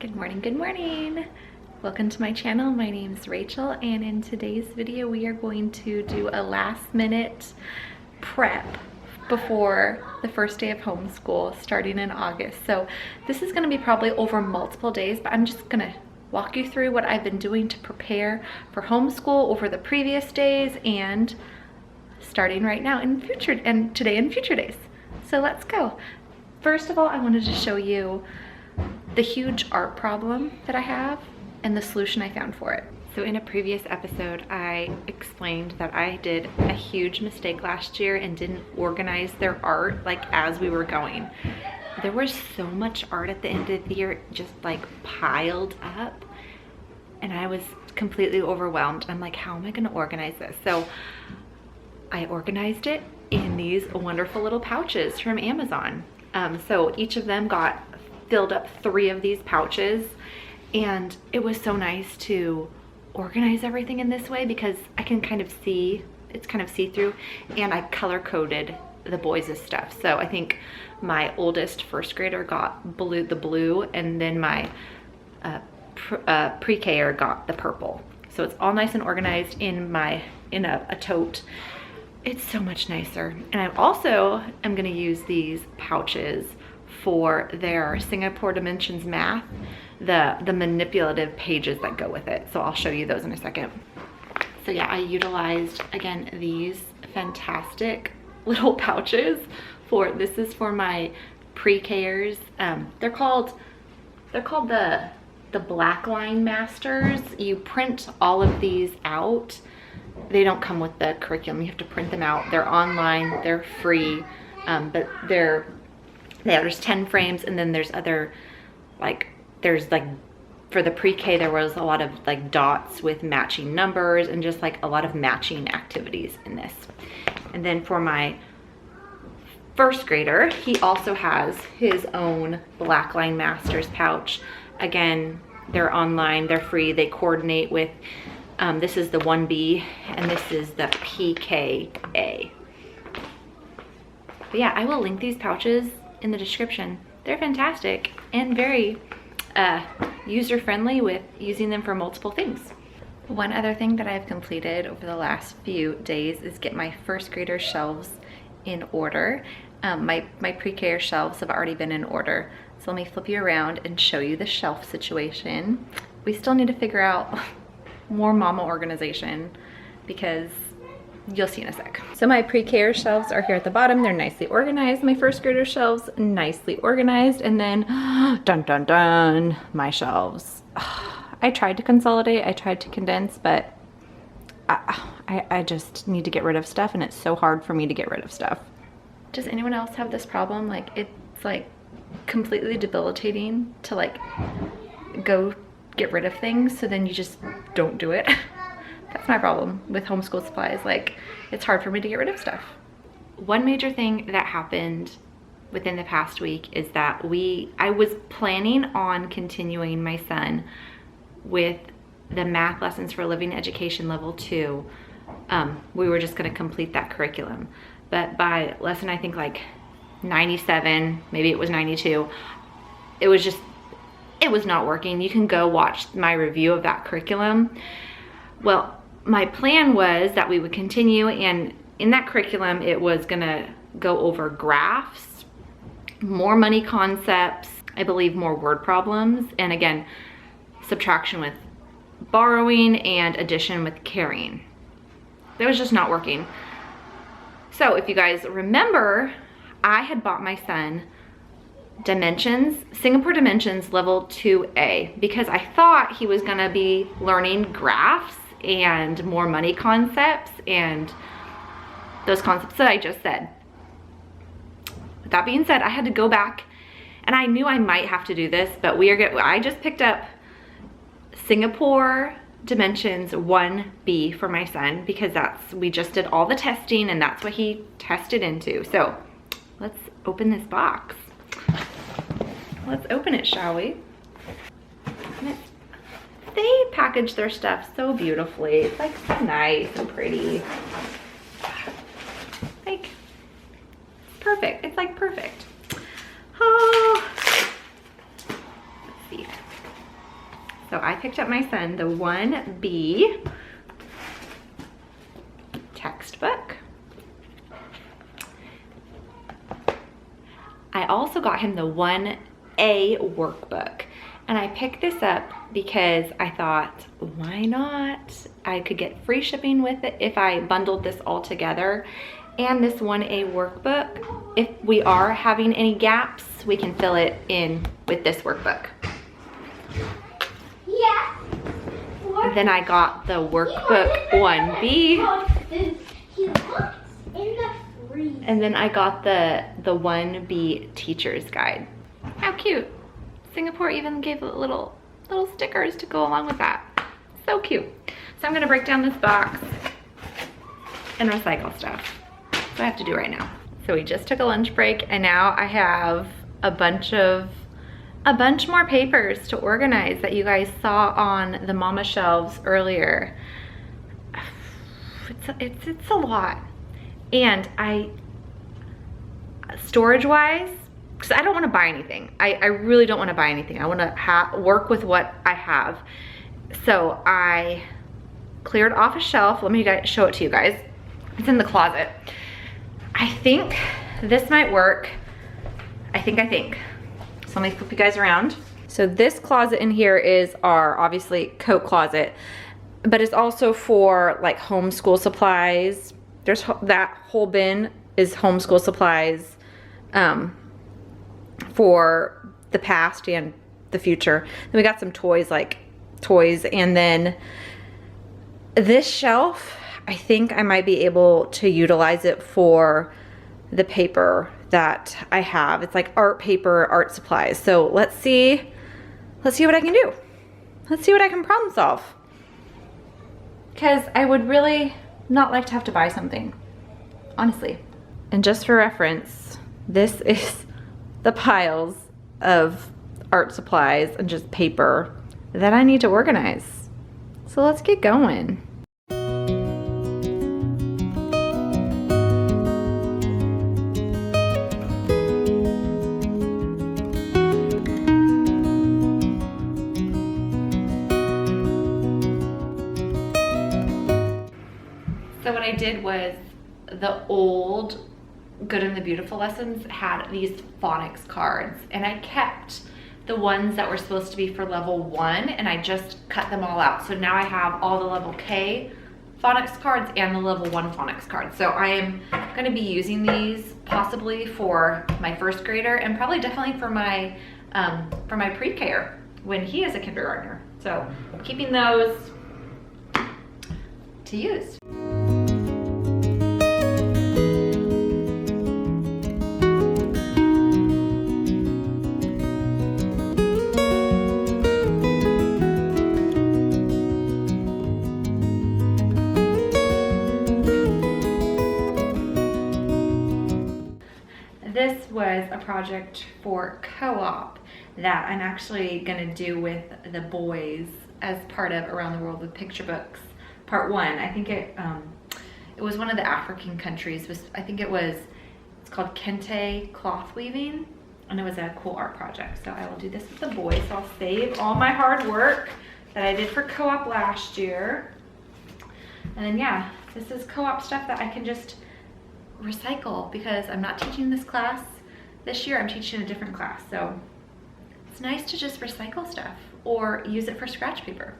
Good morning, good morning. Welcome to my channel. My name is Rachel, and in today's video we are going to do a last minute prep before the first day of homeschool starting in August. So this is going to be probably over multiple days, but I'm just going to walk you through what I've been doing to prepare for homeschool over the previous days and starting right now in future and today and future days. So let's go. First of all, I wanted to show you the huge art problem that I have and the solution I found for it. So in a previous episode, I explained that I did a huge mistake last year and didn't organize their art like as we were going. There was so much art at the end of the year just like piled up, and I was completely overwhelmed. I'm like, how am I gonna organize this? So I organized it in these wonderful little pouches from Amazon. So each of them filled up 3 of these pouches, and it was so nice to organize everything in this way because I can kind of see, it's kind of see-through, and I color-coded the boys' stuff. So I think my oldest first grader got the blue, and then my pre-K'er got the purple. So it's all nice and organized in a tote. It's so much nicer. And I also am gonna use these pouches for their Singapore Dimensions math, the manipulative pages that go with it. So I'll show you those in a second. So yeah, I utilized, again, these fantastic little pouches this is for my pre-K'ers. They're called the Black Line Masters. You print all of these out. They don't come with the curriculum. You have to print them out. They're online, they're free, but there's 10 frames, and then there's other, there's for the pre-K there was a lot of dots with matching numbers and just a lot of matching activities in this. And then for my first grader, he also has his own Black Line Masters pouch. Again, they're online, they're free, they coordinate with, this is the 1B and this is the PKA. But yeah, I will link these pouches in the description. They're fantastic and very user-friendly with using them for multiple things. One other thing that I've completed over the last few days is get my first grader shelves in order. My pre-K shelves have already been in order. So let me flip you around and show you the shelf situation. We still need to figure out more mama organization because you'll see in a sec. So my pre-K shelves are here at the bottom. They're nicely organized. My first grader shelves, nicely organized. And then, dun dun dun, my shelves. I tried to consolidate, I tried to condense, but I just need to get rid of stuff, and it's so hard for me to get rid of stuff. Does anyone else have this problem? It's completely debilitating to go get rid of things, so then you just don't do it. That's my problem with homeschool supplies. It's hard for me to get rid of stuff. One major thing that happened within the past week is that I was planning on continuing my son with the math lessons for living education level 2. We were just gonna complete that curriculum. But by lesson, I think 97, maybe it was 92, it was not working. You can go watch my review of that curriculum. Well, my plan was that we would continue, and in that curriculum, it was gonna go over graphs, more money concepts, I believe more word problems, and again, subtraction with borrowing and addition with carrying. That was just not working. So if you guys remember, I had bought my son Singapore Dimensions level 2A, because I thought he was gonna be learning graphs and more money concepts and those concepts that I just said. With that being said, I had to go back, and I knew I might have to do this, but I just picked up Singapore Dimensions 1B for my son because we just did all the testing and that's what he tested into. So let's open this box. Let's open it, shall we? They package their stuff so beautifully. It's so nice and pretty. Perfect. It's perfect. Oh. Let's see. So I picked up my son the 1B textbook. I also got him the 1A workbook. And I picked this up because I thought, why not? I could get free shipping with it if I bundled this all together. And this 1A workbook, if we are having any gaps, we can fill it in with this workbook. Yeah. Then I got the workbook 1B. He looked in the freezer. And then I got the 1B teacher's guide. How cute. Singapore even gave little stickers to go along with that. So cute. So I'm gonna break down this box and recycle stuff. That's what I have to do right now. So we just took a lunch break and now I have a bunch more papers to organize that you guys saw on the mama shelves earlier. It's a lot. And storage wise, because I don't want to buy anything. I really don't want to buy anything. I want to work with what I have. So I cleared off a shelf. Let me show it to you guys. It's in the closet. I think this might work. I think. So let me flip you guys around. So this closet in here is our, obviously, coat closet, but it's also for like homeschool supplies. There's that whole bin is homeschool supplies. For the past and the future. Then we got some toys, and then this shelf, I think I might be able to utilize it for the paper that I have. It's like art paper, art supplies. So let's see what I can do. Let's see what I can problem solve. Because I would really not like to have to buy something, honestly. And just for reference, this is the piles of art supplies and just paper that I need to organize. So let's get going. So what I did was the old Good and the Beautiful lessons had these phonics cards, and I kept the ones that were supposed to be for level 1 and I just cut them all out. So now I have all the level K phonics cards and the level 1 phonics cards. So I am going to be using these possibly for my first grader and probably definitely for my pre-K-er when he is a kindergartner. So keeping those to use. This was a project for co-op that I'm actually gonna do with the boys as part of Around the World with Picture Books, part 1. I think it was one of the African countries. It's called Kente cloth weaving, and it was a cool art project. So I will do this with the boys. So I'll save all my hard work that I did for co-op last year. And then yeah, this is co-op stuff that I can just recycle because I'm not teaching this class this year. I'm teaching a different class. So it's nice to just recycle stuff or use it for scratch paper.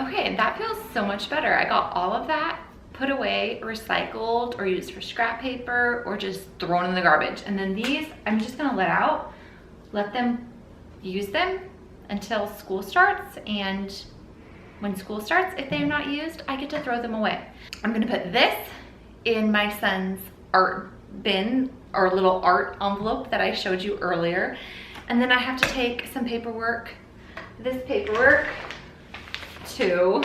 Okay, that feels so much better. I got all of that put away, recycled, or used for scrap paper, or just thrown in the garbage. And then these, I'm just gonna let them use them until school starts. And when school starts, if they're not used, I get to throw them away. I'm gonna put this in my son's art bin, or little art envelope that I showed you earlier. And then I have to take some paperwork, this paperwork, to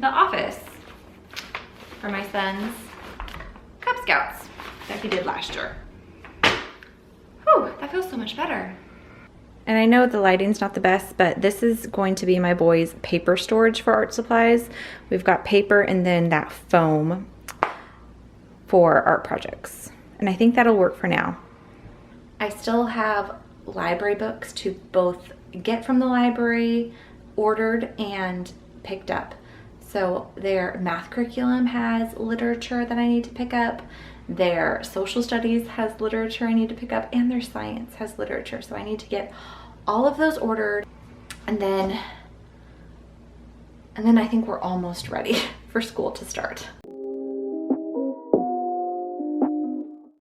the office. for my son's Cub Scouts that he did last year. Whew, that feels so much better. And I know the lighting's not the best, but this is going to be my boys' paper storage for art supplies. We've got paper and then that foam for art projects. And I think that'll work for now. I still have library books to both get from the library, ordered, and picked up. So their math curriculum has literature that I need to pick up. Their social studies has literature I need to pick up, and their science has literature. So I need to get all of those ordered, and then I think we're almost ready for school to start.